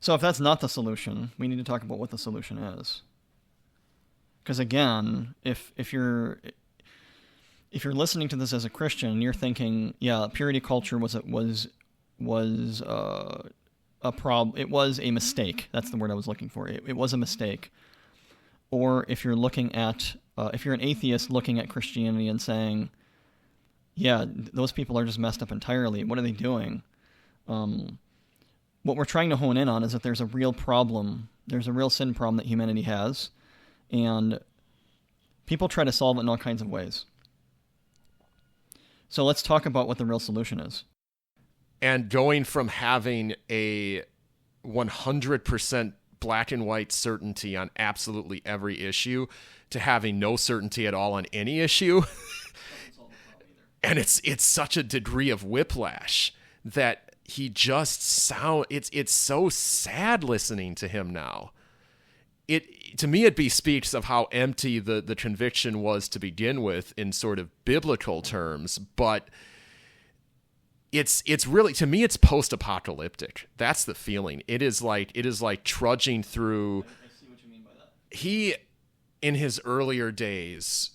So if that's not the solution, we need to talk about what the solution is. Because again, if you're listening to this as a Christian, you're thinking, yeah, purity culture was a problem. It was a mistake. That's the word I was looking for. It was a mistake. Or if you're looking at, if you're an atheist looking at Christianity and saying, yeah, those people are just messed up entirely. What are they doing? What we're trying to hone in on is that there's a real problem. There's a real sin problem that humanity has. And people try to solve it in all kinds of ways. So let's talk about what the real solution is. And going from having a 100% black and white certainty on absolutely every issue to having no certainty at all on any issue. And it's such a degree of whiplash that he just it's so sad listening to him now. To me, it bespeaks of how empty the conviction was to begin with in sort of biblical terms, but it's really, to me, it's post-apocalyptic. That's the feeling. It is like trudging through. I see what you mean by that. He, in his earlier days,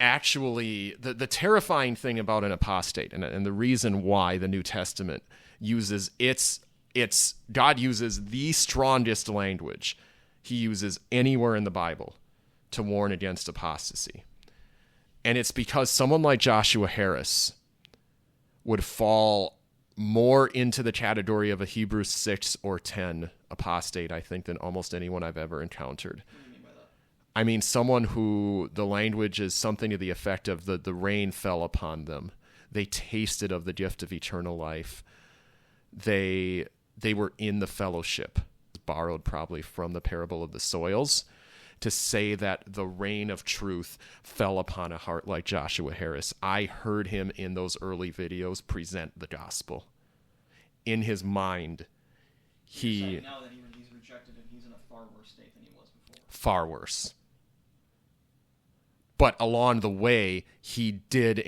actually, the terrifying thing about an apostate, and the reason why the New Testament uses God uses the strongest language he uses anywhere in the Bible to warn against apostasy. And it's because someone like Joshua Harris would fall more into the category of a Hebrews 6 or 10 apostate, I think, than almost anyone I've ever encountered. What do you mean by that? I mean, someone who the language is something to the effect of the rain fell upon them. They tasted of the gift of eternal life. They were in the fellowship, borrowed probably from the parable of the soils, to say that the rain of truth fell upon a heart like Joshua Harris. I heard him in those early videos present the gospel. In his mind, You're saying now that he's rejected it, he's in a far worse state than he was before. Far worse. But along the way, he did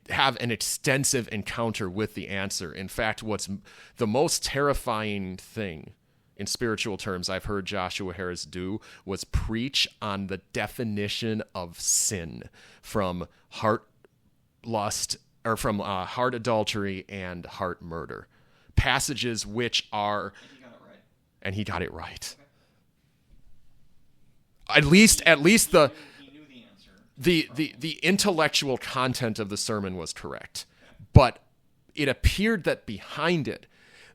have an extensive encounter with the answer. In fact, what's the most terrifying thing in spiritual terms I've heard Joshua Harris do was preach on the definition of sin from heart lust, or from heart adultery and heart murder. Passages which are... And he got it right. At least the... He knew the answer. The intellectual content of the sermon was correct, but it appeared that behind it,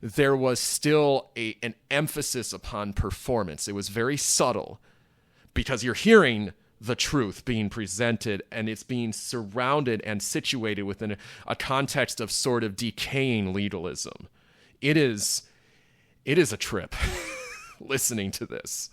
there was still an emphasis upon performance. It was very subtle because you're hearing the truth being presented and it's being surrounded and situated within a context of sort of decaying legalism. It is a trip listening to this.